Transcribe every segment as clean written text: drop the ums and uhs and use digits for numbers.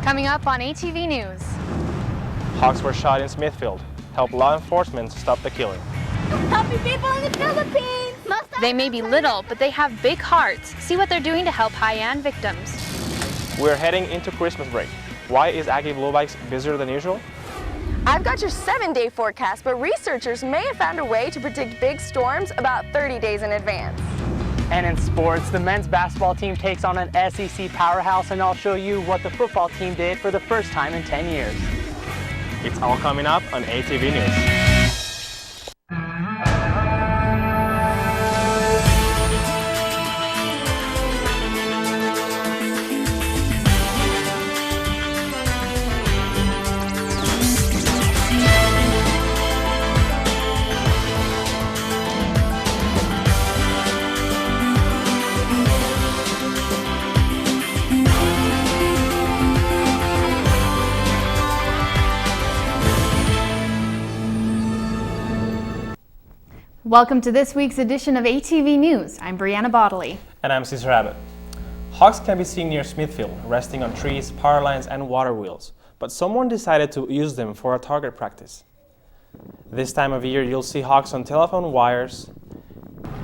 Coming up on ATV News. Hogs were shot in Smithfield. Help law enforcement stop the killing. Helping people in the Philippines! They may be little, but they have big hearts. See what they're doing to help Haiyan victims. We're heading into Christmas break. Why is Aggie Blue Bikes busier than usual? I've got your 7-day forecast, but researchers may have found a way to predict big storms about 30 days in advance. And in sports, the men's basketball team takes on an SEC powerhouse, and I'll show you what the football team did for the first time in 10 years. It's all coming up on ATV News. Welcome to this week's edition of ATV News. I'm Brianna Bodley. And I'm Cesar Abbott. Hogs can be seen near Smithfield, resting on trees, power lines, and water wheels. But someone decided to use them for a target practice. This time of year, you'll see hogs on telephone wires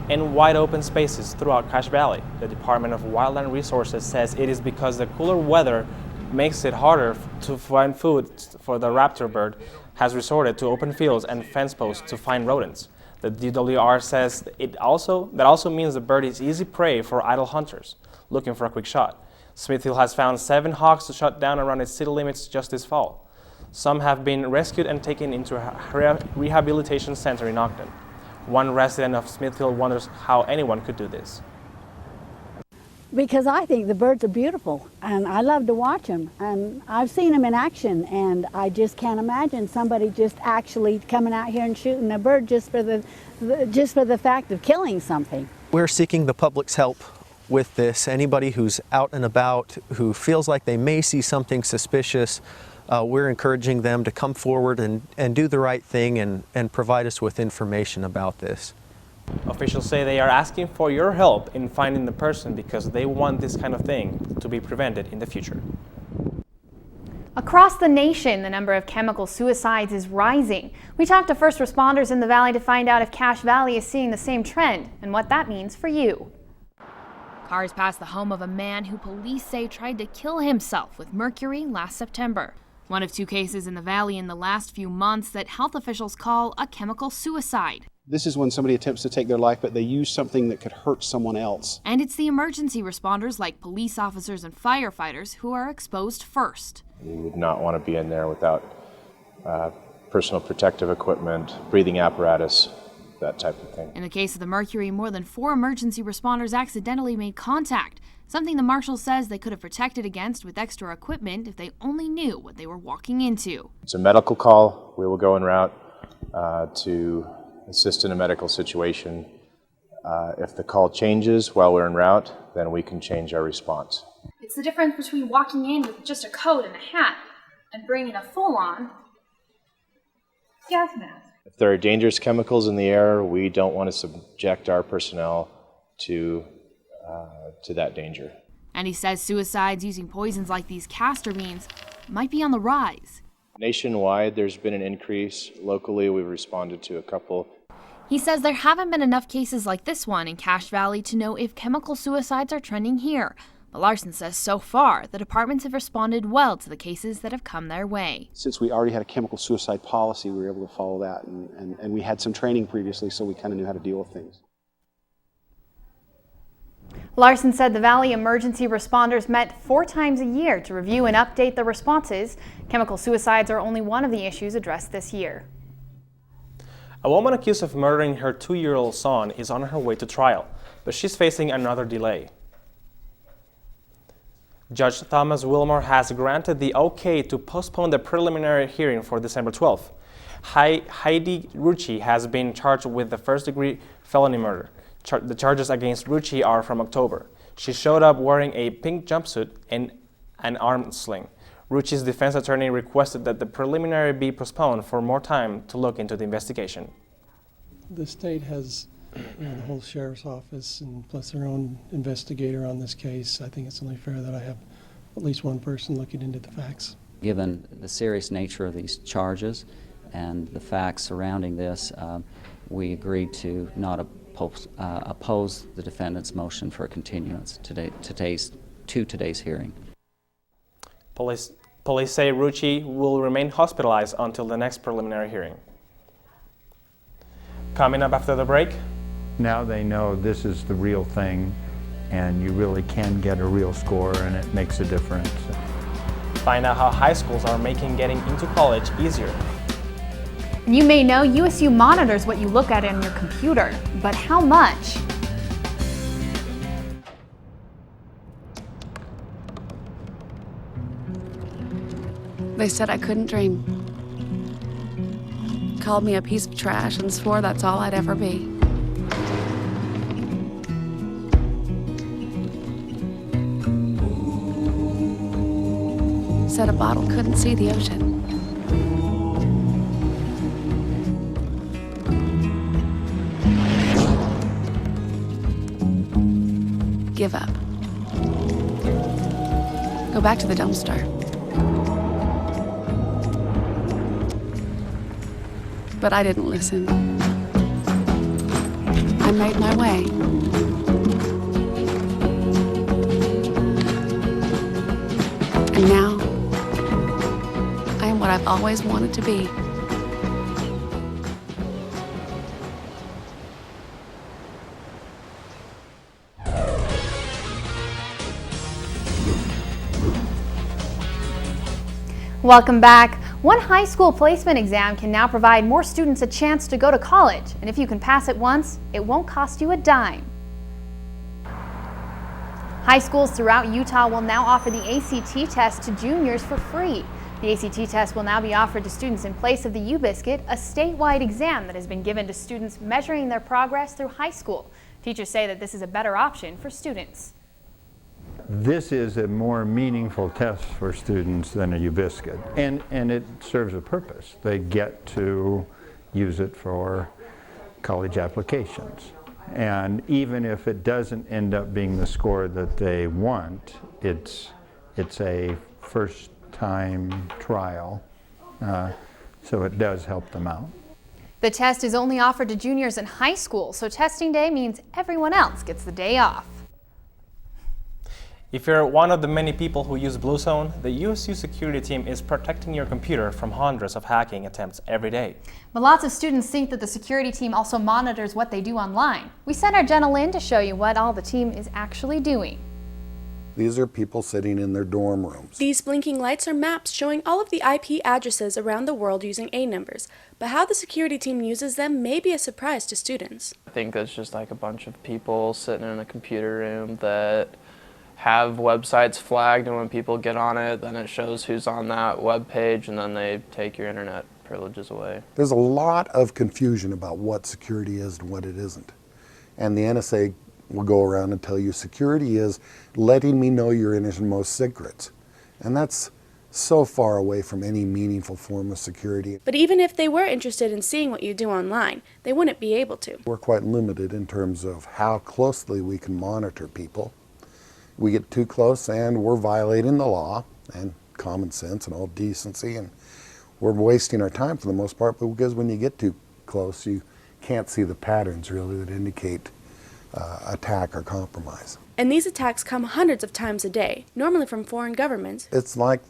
and wide open spaces throughout Cache Valley. The Department of Wildland Resources says it is because the cooler weather makes it harder to find food for the raptor bird, has resorted to open fields and fence posts to find rodents. The DWR says that also means the bird is easy prey for idle hunters looking for a quick shot. Smithfield has found 7 hogs to shut down around its city limits just this fall. Some have been rescued and taken into a rehabilitation center in Ogden. One resident of Smithfield wonders how anyone could do this. Because I think the birds are beautiful, and I love to watch them, and I've seen them in action, and I just can't imagine somebody just actually coming out here and shooting a bird just for the fact of killing something. We're seeking the public's help with this. Anybody who's out and about, who feels like they may see something suspicious, we're encouraging them to come forward and do the right thing and provide us with information about this. Officials say they are asking for your help in finding the person because they want this kind of thing to be prevented in the future. Across the nation, the number of chemical suicides is rising. We talked to first responders in the valley to find out if Cache Valley is seeing the same trend and what that means for you. Cars passed the home of a man who police say tried to kill himself with mercury last September. One of 2 cases in the valley in the last few months that health officials call a chemical suicide. This is when somebody attempts to take their life, but they use something that could hurt someone else. And it's the emergency responders like police officers and firefighters who are exposed first. You would not want to be in there without personal protective equipment, breathing apparatus, that type of thing. In the case of the mercury, more than 4 emergency responders accidentally made contact, something the marshal says they could have protected against with extra equipment if they only knew what they were walking into. It's a medical call. We will go en route to assist in a medical situation. If the call changes while we're en route, then we can change our response. It's the difference between walking in with just a coat and a hat and bringing a full-on gas mask. If there are dangerous chemicals in the air, we don't want to subject our personnel to that danger. And he says suicides using poisons like these castor beans might be on the rise. Nationwide, there's been an increase. Locally, we've responded to a couple. He says there haven't been enough cases like this one in Cache Valley to know if chemical suicides are trending here. But Larson says so far, the departments have responded well to the cases that have come their way. Since we already had a chemical suicide policy, we were able to follow that, and we had some training previously, so we kind of knew how to deal with things. Larson said the Valley emergency responders met 4 times a year to review and update the responses. Chemical suicides are only one of the issues addressed this year. A woman accused of murdering her 2-year-old son is on her way to trial, but she's facing another delay. Judge Thomas Wilmore has granted the okay to postpone the preliminary hearing for December 12th. Heidi Rucci has been charged with the first-degree felony murder. The charges against Rucci are from October. She showed up wearing a pink jumpsuit and an arm sling. Rucci's defense attorney requested that the preliminary be postponed for more time to look into the investigation. The state has the whole sheriff's office and plus their own investigator on this case. I think it's only fair that I have at least one person looking into the facts. Given the serious nature of these charges and the facts surrounding this, we agreed to not oppose the defendant's motion for continuance to today's hearing. Police say Ruchi will remain hospitalized until the next preliminary hearing. Coming up after the break. Now they know this is the real thing, and you really can get a real score, and it makes a difference. Find out how high schools are making getting into college easier. And you may know USU monitors what you look at on your computer, but how much? They said I couldn't dream. Called me a piece of trash and swore that's all I'd ever be. Said a bottle couldn't see the ocean. Give up. Go back to the dumpster. But I didn't listen. I made my way. And now, I am what I've always wanted to be. Welcome back. One high school placement exam can now provide more students a chance to go to college, and if you can pass it once, it won't cost you a dime. High schools throughout Utah will now offer the ACT test to juniors for free. The ACT test will now be offered to students in place of the U-Biscuit, a statewide exam that has been given to students measuring their progress through high school. Teachers say that this is a better option for students. This is a more meaningful test for students than a U-Biscuit, and it serves a purpose. They get to use it for college applications. And even if it doesn't end up being the score that they want, it's a first-time trial, so it does help them out. The test is only offered to juniors in high school, so testing day means everyone else gets the day off. If you're one of the many people who use Blue Zone, the USU security team is protecting your computer from hundreds of hacking attempts every day. But lots of students think that the security team also monitors what they do online. We sent our Jenna Lynn to show you what all the team is actually doing. These are people sitting in their dorm rooms. These blinking lights are maps showing all of the IP addresses around the world using A numbers, but how the security team uses them may be a surprise to students. I think that's just like a bunch of people sitting in a computer room that have websites flagged, and when people get on it, then it shows who's on that web page, and then they take your internet privileges away. There's a lot of confusion about what security is and what it isn't. And the NSA will go around and tell you security is letting me know your innermost secrets. And that's so far away from any meaningful form of security. But even if they were interested in seeing what you do online, they wouldn't be able to. We're quite limited in terms of how closely we can monitor people. We get too close and we're violating the law and common sense and all decency, and we're wasting our time for the most part, because when you get too close you can't see the patterns really that indicate attack or compromise. And these attacks come hundreds of times a day, normally from foreign governments. It's like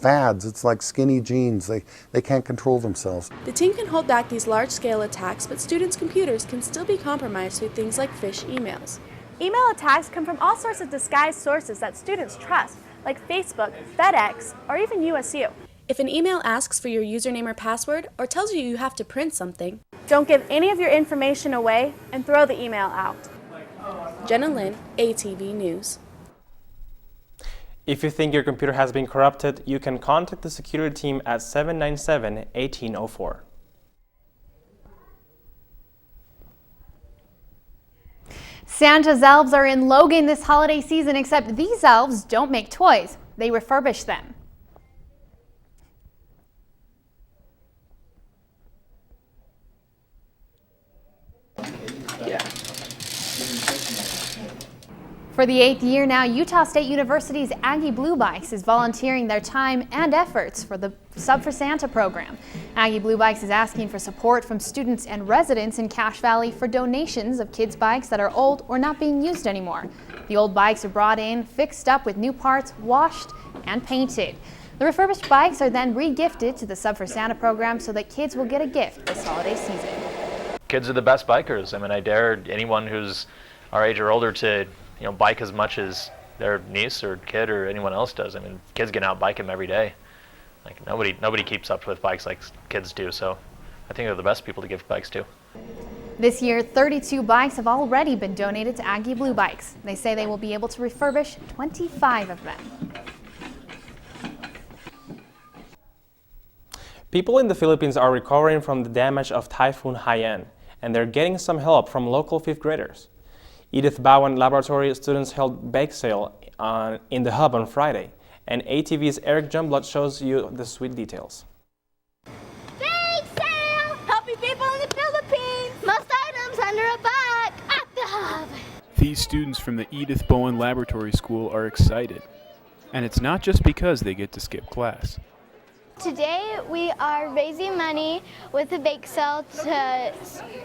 fads, it's like skinny jeans, they can't control themselves. The team can hold back these large-scale attacks, but students' computers can still be compromised through things like phish emails. Email attacks come from all sorts of disguised sources that students trust, like Facebook, FedEx, or even USU. If an email asks for your username or password, or tells you you have to print something, don't give any of your information away and throw the email out. Jenna Lynn, ATV News. If you think your computer has been corrupted, you can contact the security team at 797-1804. Santa's elves are in Logan this holiday season, except these elves don't make toys. They refurbish them. For the 8th year now, Utah State University's Aggie Blue Bikes is volunteering their time and efforts for the Sub for Santa program. Aggie Blue Bikes is asking for support from students and residents in Cache Valley for donations of kids' bikes that are old or not being used anymore. The old bikes are brought in, fixed up with new parts, washed and painted. The refurbished bikes are then re-gifted to the Sub for Santa program so that kids will get a gift this holiday season. Kids are the best bikers. I mean, I dare anyone who's our age or older to bike as much as their niece or kid or anyone else does. I mean, kids get out bike them every day. Like nobody keeps up with bikes like kids do. So I think they're the best people to give bikes to. This year, 32 bikes have already been donated to Aggie Blue Bikes. They say they will be able to refurbish 25 of them. People in the Philippines are recovering from the damage of Typhoon Haiyan, and they're getting some help from local 5th graders. Edith Bowen laboratory students held bake sale in the hub on Friday, and ATV's Eric Jumblot shows you the sweet details. Bake sale! Helping people in the Philippines! Most items under a buck at the hub! These students from the Edith Bowen Laboratory School are excited, and it's not just because they get to skip class. Today we are raising money with a bake sale to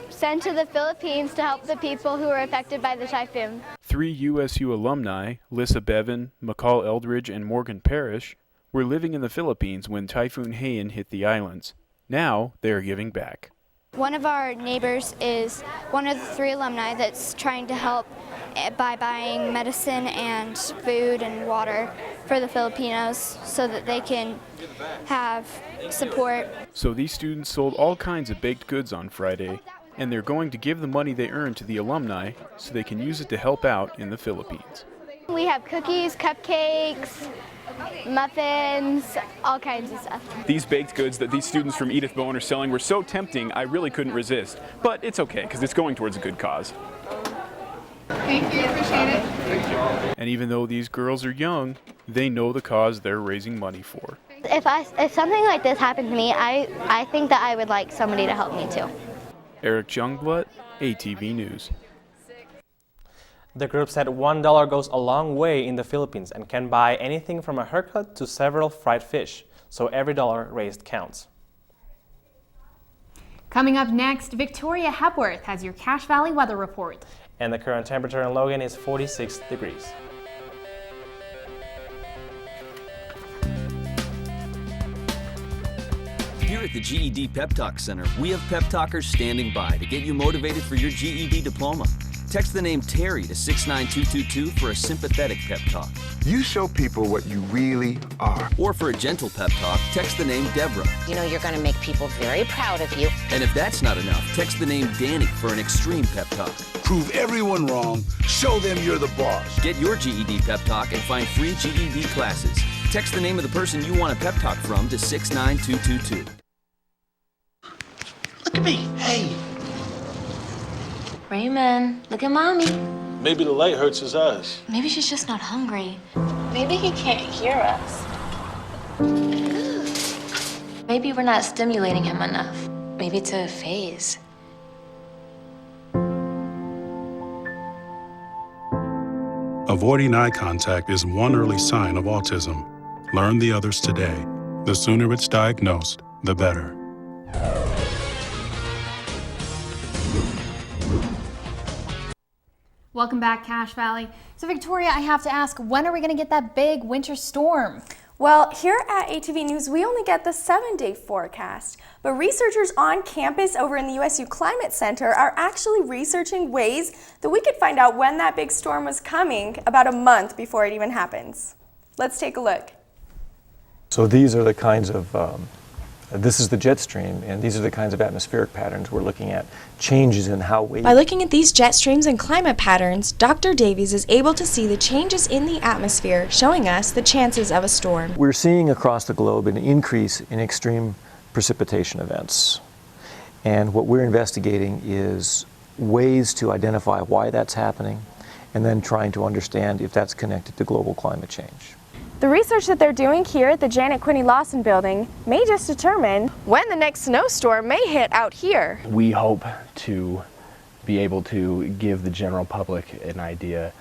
send to the Philippines to help the people who were affected by the typhoon. 3 USU alumni, Lissa Bevan, McCall Eldridge, and Morgan Parrish, were living in the Philippines when Typhoon Haiyan hit the islands. Now they are giving back. One of our neighbors is one of the 3 alumni that's trying to help by buying medicine and food and water for the Filipinos so that they can have support. So these students sold all kinds of baked goods on Friday, and they're going to give the money they earned to the alumni so they can use it to help out in the Philippines. We have cookies, cupcakes, muffins, all kinds of stuff. These baked goods that these students from Edith Bowen are selling were so tempting I really couldn't resist, but it's okay because it's going towards a good cause. Thank you, appreciate it. And even though these girls are young, they know the cause they're raising money for. If something like this happened to me, I think that I would like somebody to help me too. Eric Jungblut, ATV News. The group said $1 goes a long way in the Philippines and can buy anything from a haircut to several fried fish, so every dollar raised counts. Coming up next, Victoria Hepworth has your Cache Valley weather report. And the current temperature in Logan is 46 degrees. Here at the GED Pep Talk Center, we have pep talkers standing by to get you motivated for your GED diploma. Text the name Terry to 69222 for a sympathetic pep talk. You show people what you really are. Or for a gentle pep talk, text the name Deborah. You know you're going to make people very proud of you. And if that's not enough, text the name Danny for an extreme pep talk. Prove everyone wrong. Show them you're the boss. Get your GED pep talk and find free GED classes. Text the name of the person you want a pep talk from to 69222. Look at me. Hey. Raymond, look at Mommy. Maybe the light hurts his eyes. Maybe she's just not hungry. Maybe he can't hear us. Maybe we're not stimulating him enough. Maybe it's a phase. Avoiding eye contact is one early sign of autism. Learn the others today. The sooner it's diagnosed, the better. Welcome back, Cache Valley. So Victoria, I have to ask, when are we going to get that big winter storm? Well, here at ATV News, we only get the 7-day forecast, but researchers on campus over in the USU Climate Center are actually researching ways that we could find out when that big storm was coming about a month before it even happens. Let's take a look. So these are the kinds of this is the jet stream, and these are the kinds of atmospheric patterns we're looking at, changes in how we... By looking at these jet streams and climate patterns, Dr. Davies is able to see the changes in the atmosphere, showing us the chances of a storm. We're seeing across the globe an increase in extreme precipitation events. And what we're investigating is ways to identify why that's happening, and then trying to understand if that's connected to global climate change. The research that they're doing here at the Janet Quinney Lawson Building may just determine when the next snowstorm may hit out here. We hope to be able to give the general public an idea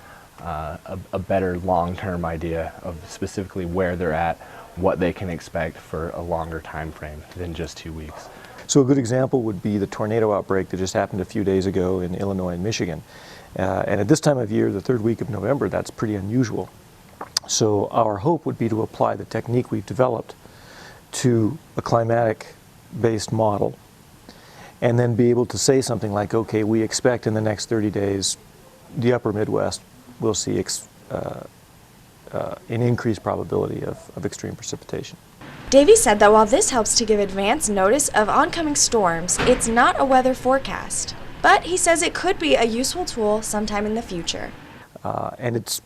a better long-term idea of specifically where they're at, what they can expect for a longer time frame than just 2 weeks. So a good example would be the tornado outbreak that just happened a few days ago in Illinois and Michigan. And at this time of year, the third week of November, that's pretty unusual. So our hope would be to apply the technique we've developed to a climatic-based model and then be able to say something like, okay, we expect in the next 30 days the upper Midwest will see an increased probability of extreme precipitation. Davey said that while this helps to give advance notice of oncoming storms, it's not a weather forecast. But he says it could be a useful tool sometime in the future. And it's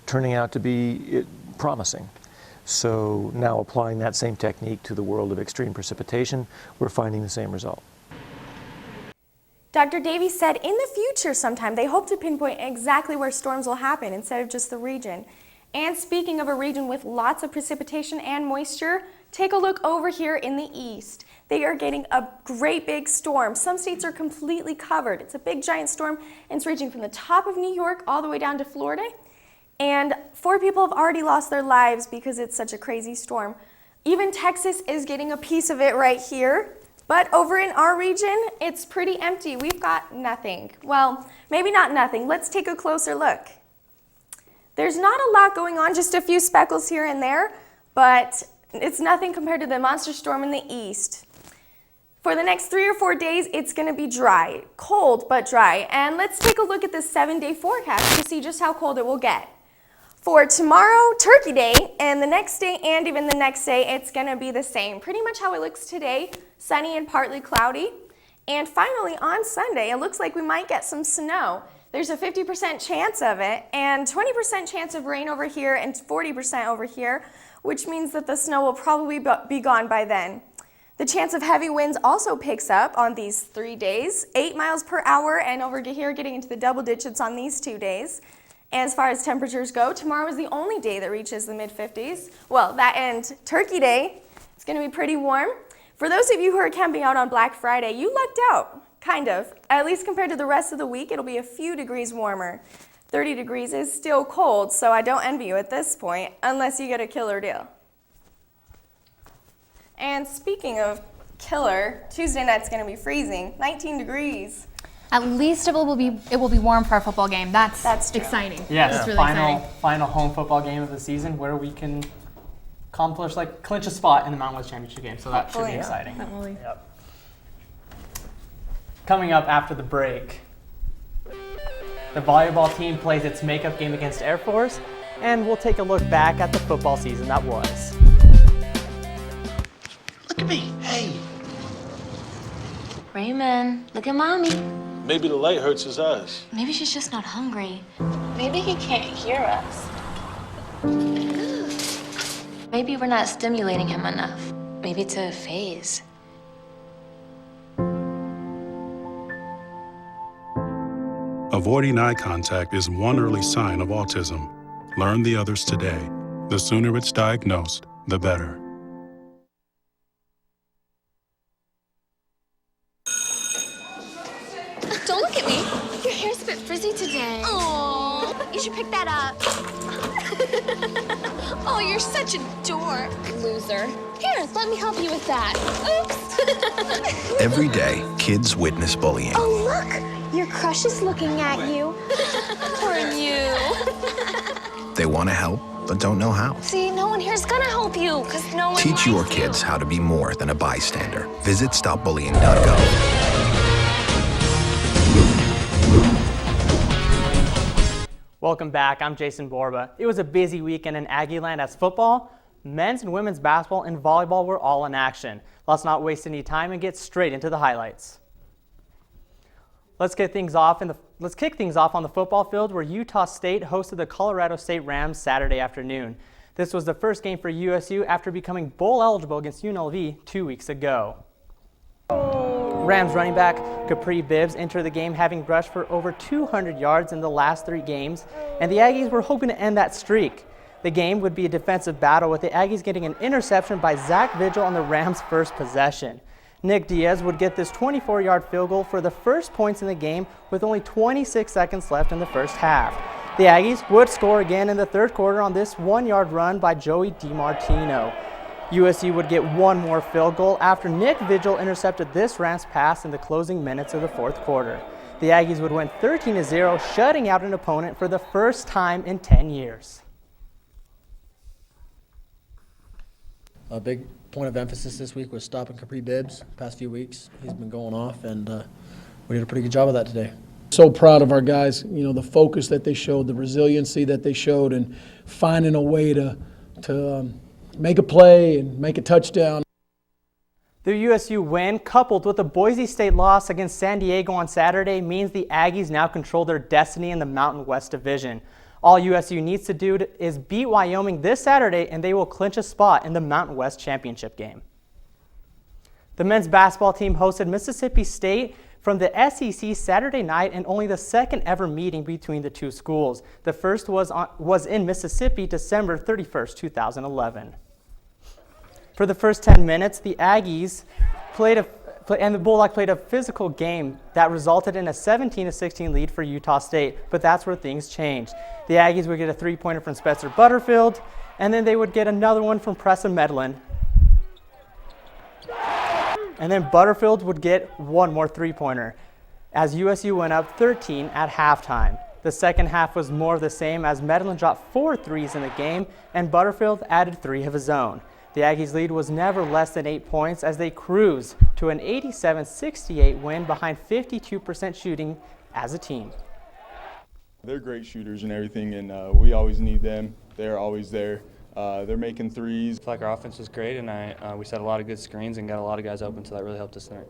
turning out to be promising. So now applying that same technique to the world of extreme precipitation, we're finding the same result. Dr. Davies said in the future sometime they hope to pinpoint exactly where storms will happen instead of just the region. And speaking of a region with lots of precipitation and moisture, take a look over here in the east. They are getting a great big storm. Some states are completely covered. It's a big giant storm and it's reaching from the top of New York all the way down to Florida. And 4 people have already lost their lives because it's such a crazy storm. Even Texas is getting a piece of it right here. But over in our region, it's pretty empty. We've got nothing. Well, maybe not nothing. Let's take a closer look. There's not a lot going on, just a few speckles here and there, but it's nothing compared to the monster storm in the east. For the next 3 or 4 days, it's going to be dry, cold but dry. And let's take a look at the 7-day forecast to see just how cold it will get. For tomorrow, Turkey Day, and the next day and even the next day, it's going to be the same. Pretty much how it looks today, sunny and partly cloudy. And finally, on Sunday, it looks like we might get some snow. There's a 50% chance of it, and 20% chance of rain over here and 40% over here, which means that the snow will probably be gone by then. The chance of heavy winds also picks up on these 3 days, 8 miles per hour, and over here getting into the double digits on these 2 days. As far as temperatures go, tomorrow is the only day that reaches the mid-50s. Well, that and Turkey Day, it's going to be pretty warm. For those of you who are camping out on Black Friday, you lucked out, kind of. At least compared to the rest of the week, it'll be a few degrees warmer. 30 degrees is still cold, so I don't envy you at this point, unless you get a killer deal. And speaking of killer, Tuesday night's going to be freezing, 19 degrees. At least it will be warm for our football game. That's exciting. Yes, That's really final home football game of the season where we can clinch a spot in the Mountain West Championship game. So that should be exciting. Yep. Coming up after the break, the volleyball team plays its makeup game against Air Force, and we'll take a look back at the football season that was. Look at me. Hey. Raymond, look at Mommy. Maybe the light hurts his eyes. Maybe she's just not hungry. Maybe he can't hear us. Maybe we're not stimulating him enough. Maybe it's a phase. Avoiding eye contact is one early sign of autism. Learn the others today. The sooner it's diagnosed, the better. Don't look at me. Your hair's a bit frizzy today. Oh, you should pick that up. Oh, you're such a dork. Loser. Here, let me help you with that. Oops. Every day, kids witness bullying. Oh, look. Your crush is looking at you. Poor you. They want to help, but don't know how. See, no one here's gonna help you, because no one Teach your kids how to be more than a bystander. Visit stopbullying.gov. Welcome back, I'm Jason Borba. It was a busy weekend in Aggieland as football, men's and women's basketball, and volleyball were all in action. Let's not waste any time and get straight into the highlights. Let's kick things off on the football field where Utah State hosted the Colorado State Rams Saturday afternoon. This was the first game for USU after becoming bowl eligible against UNLV 2 weeks ago. Rams running back Capri Bibbs entered the game having rushed for over 200 yards in the last 3 games, and the Aggies were hoping to end that streak. The game would be a defensive battle with the Aggies getting an interception by Zach Vigil on the Rams' first possession. Nick Diaz would get this 24-yard field goal for the first points in the game with only 26 seconds left in the first half. The Aggies would score again in the third quarter on this 1-yard run by Joey DiMartino. USU would get one more field goal after Nick Vigil intercepted this Rams pass in the closing minutes of the fourth quarter. The Aggies would win 13-0, shutting out an opponent for the first time in 10 years. A big point of emphasis this week was stopping Capri Bibbs. Past few weeks, he's been going off, and we did a pretty good job of that today. So proud of our guys, the focus that they showed, the resiliency that they showed, and finding a way to make a play and make a touchdown. The USU win, coupled with a Boise State loss against San Diego on Saturday, means the Aggies now control their destiny in the Mountain West Division. All USU needs to do is beat Wyoming this Saturday, and they will clinch a spot in the Mountain West Championship game. The men's basketball team hosted Mississippi State from the SEC Saturday night, and only the second ever meeting between the two schools. The first was in Mississippi, December 31st, 2011. For the first 10 minutes, the Aggies and the Bulldogs played a physical game that resulted in a 17-16 lead for Utah State, but that's where things changed. The Aggies would get a three-pointer from Spencer Butterfield, and then they would get another one from Preston Medlin. And then Butterfield would get one more three-pointer as USU went up 13 at halftime. The second half was more of the same as Medlin dropped 4 threes in the game, and Butterfield added 3 of his own. The Aggies' lead was never less than 8 points as they cruised to an 87-68 win behind 52% shooting as a team. They're great shooters and everything, and we always need them. They're always there. They're making threes. I feel like our offense was great, and we set a lot of good screens and got a lot of guys open, so that really helped us tonight.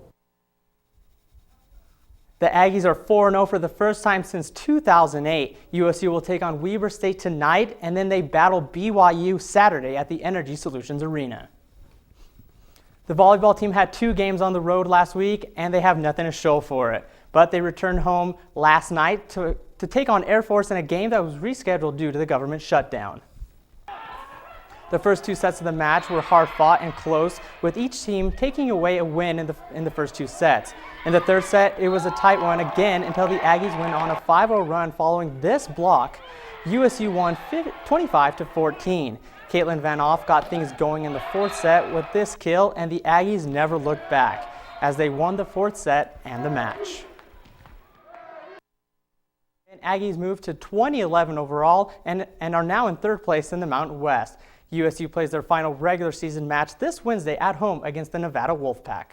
The Aggies are 4-0 for the first time since 2008. USU will take on Weber State tonight, and then they battle BYU Saturday at the Energy Solutions Arena. The volleyball team had 2 games on the road last week, and they have nothing to show for it. But they returned home last night to take on Air Force in a game that was rescheduled due to the government shutdown. The first 2 sets of the match were hard-fought and close, with each team taking away a win in the first 2 sets. In the third set, it was a tight one again until the Aggies went on a 5-0 run following this block. USU won 25-14. Caitlin Van Off got things going in the 4th set with this kill, and the Aggies never looked back as they won the 4th set and the match. And Aggies moved to 2011 overall and are now in 3rd place in the Mountain West. USU plays their final regular season match this Wednesday at home against the Nevada Wolfpack.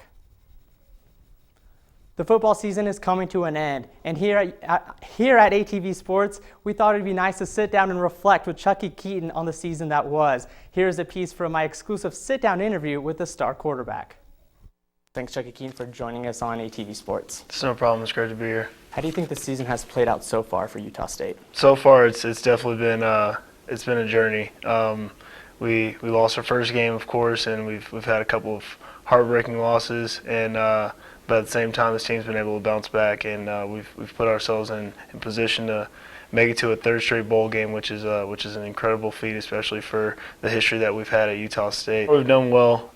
The football season is coming to an end, and here at ATV Sports, we thought it'd be nice to sit down and reflect with Chucky Keaton on the season that was. Here's a piece from my exclusive sit-down interview with the star quarterback. Thanks, Chucky Keaton, for joining us on ATV Sports. It's no problem. It's great to be here. How do you think the season has played out so far for Utah State? So far, it's definitely been a journey. We lost our first game, of course, and we've had a couple of heartbreaking losses, and but at the same time, this team's been able to bounce back, and we've put ourselves in position to make it to a 3rd straight bowl game, which is an incredible feat, especially for the history that we've had at Utah State. We've done well.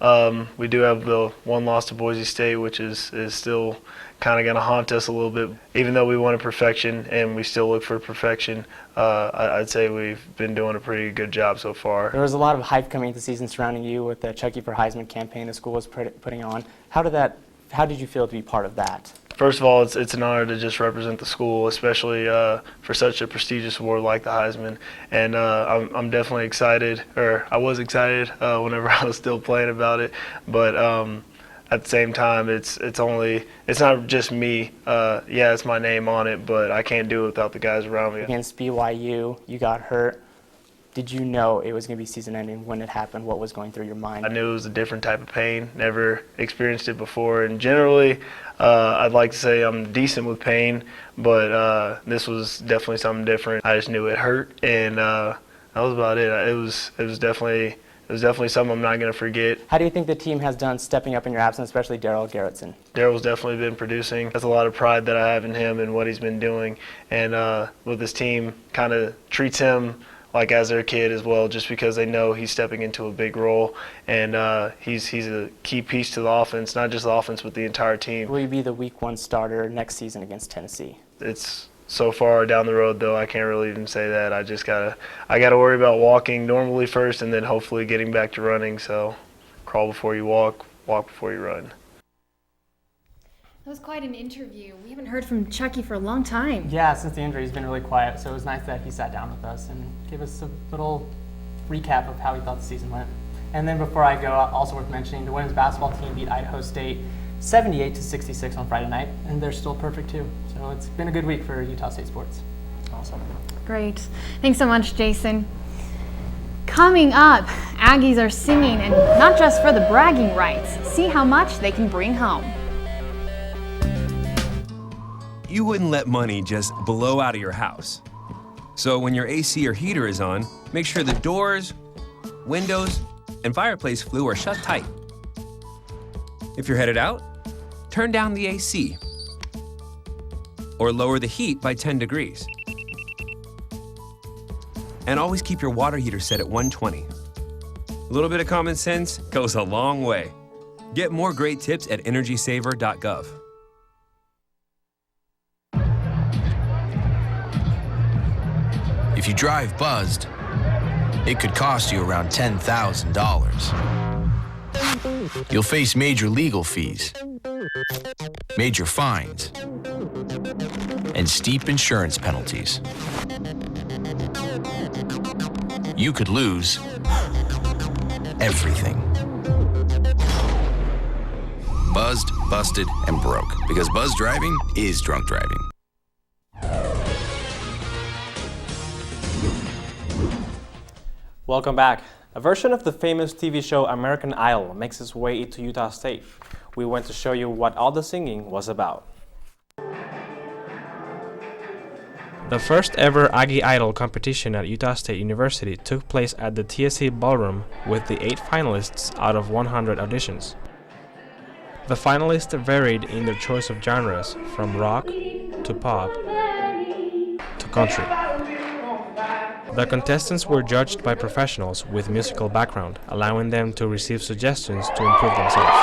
We do have the 1 loss to Boise State, which is still kind of going to haunt us a little bit. Even though we wanted perfection and we still look for perfection, I'd say we've been doing a pretty good job so far. There was a lot of hype coming into the season surrounding you with the Chucky for Heisman campaign the school was putting on. How did you feel to be part of that? First of all, it's an honor to just represent the school, especially for such a prestigious award like the Heisman. And I'm definitely excited, or I was excited whenever I was still playing about it. But at the same time, it's not just me. Yeah, it's my name on it, but I can't do it without the guys around me. Against BYU, you got hurt. Did you know it was going to be season-ending when it happened? What was going through your mind? I knew it was a different type of pain. Never experienced it before. And generally, I'd like to say I'm decent with pain, but this was definitely something different. I just knew it hurt, and that was about it. It was definitely something I'm not going to forget. How do you think the team has done stepping up in your absence, especially Daryl Garrettson? Daryl's definitely been producing. That's a lot of pride that I have in him and what he's been doing. And with this team, kind of treats him like as their kid as well, just because they know he's stepping into a big role, and he's a key piece to the offense, not just the offense, but the entire team. Will you be the Week 1 starter next season against Tennessee? It's so far down the road, though, I can't really even say that. I gotta worry about walking normally first, and then hopefully getting back to running. So, crawl before you walk, walk before you run. That was quite an interview. We haven't heard from Chucky for a long time. Yeah, since the injury, he's been really quiet, so it was nice that he sat down with us and gave us a little recap of how he thought the season went. And then before I go, also worth mentioning, the women's basketball team beat Idaho State 78-66 on Friday night, and they're still perfect too. So it's been a good week for Utah State sports. Awesome. Great. Thanks so much, Jason. Coming up, Aggies are singing, and not just for the bragging rights. See how much they can bring home. You wouldn't let money just blow out of your house. So when your AC or heater is on, make sure the doors, windows, and fireplace flue are shut tight. If you're headed out, turn down the AC or lower the heat by 10 degrees. And always keep your water heater set at 120. A little bit of common sense goes a long way. Get more great tips at energysaver.gov. If you drive buzzed, it could cost you around $10,000. You'll face major legal fees, major fines, and steep insurance penalties. You could lose everything. Buzzed, busted, and broke, because buzz driving is drunk driving. Welcome back. A version of the famous TV show American Idol makes its way into Utah State. We went to show you what all the singing was about. The first ever Aggie Idol competition at Utah State University took place at the TSC Ballroom with the 8 finalists out of 100 auditions. The finalists varied in their choice of genres, from rock to pop to country. The contestants were judged by professionals with musical background, allowing them to receive suggestions to improve themselves.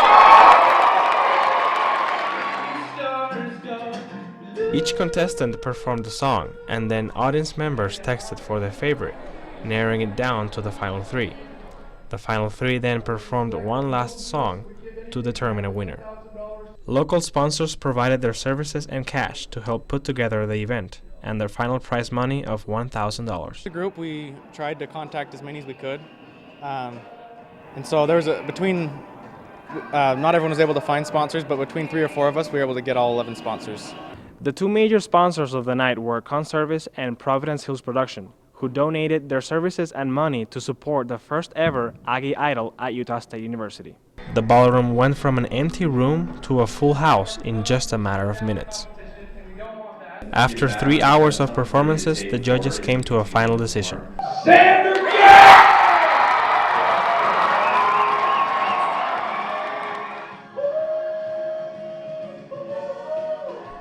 Each contestant performed a song, and then audience members texted for their favorite, narrowing it down to the final 3. The final 3 then performed one last song to determine a winner. Local sponsors provided their services and cash to help put together the event, and their final prize money of $1,000. The group, we tried to contact as many as we could, and so there was not everyone was able to find sponsors, but between 3 or 4 of us, we were able to get all 11 sponsors. The 2 major sponsors of the night were Conservice and Providence Hills Production, who donated their services and money to support the first ever Aggie Idol at Utah State University. The ballroom went from an empty room to a full house in just a matter of minutes. After 3 hours of performances, the judges came to a final decision.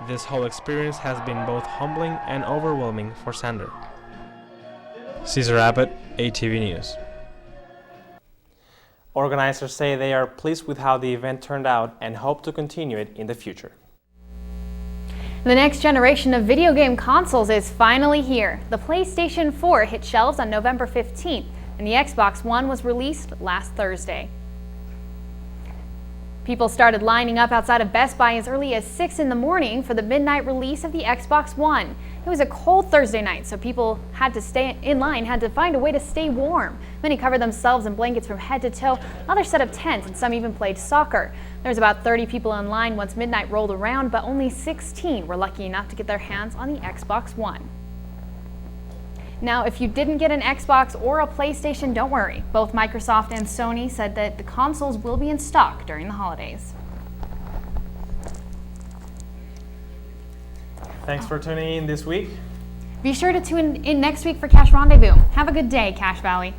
This whole experience has been both humbling and overwhelming for Sander. Cesar Abbott, ATV News. Organizers say they are pleased with how the event turned out and hope to continue it in the future. The next generation of video game consoles is finally here. The PlayStation 4 hit shelves on November 15th, and the Xbox One was released last Thursday. People started lining up outside of Best Buy as early as 6 in the morning for the midnight release of the Xbox One. It was a cold Thursday night, so people had to stay in line, had to find a way to stay warm. Many covered themselves in blankets from head to toe, others set up tents, and some even played soccer. There was about 30 people in line once midnight rolled around, but only 16 were lucky enough to get their hands on the Xbox One. Now, if you didn't get an Xbox or a PlayStation, don't worry. Both Microsoft and Sony said that the consoles will be in stock during the holidays. Thanks for tuning in this week. Be sure to tune in next week for Cash Rendezvous. Have a good day, Cache Valley.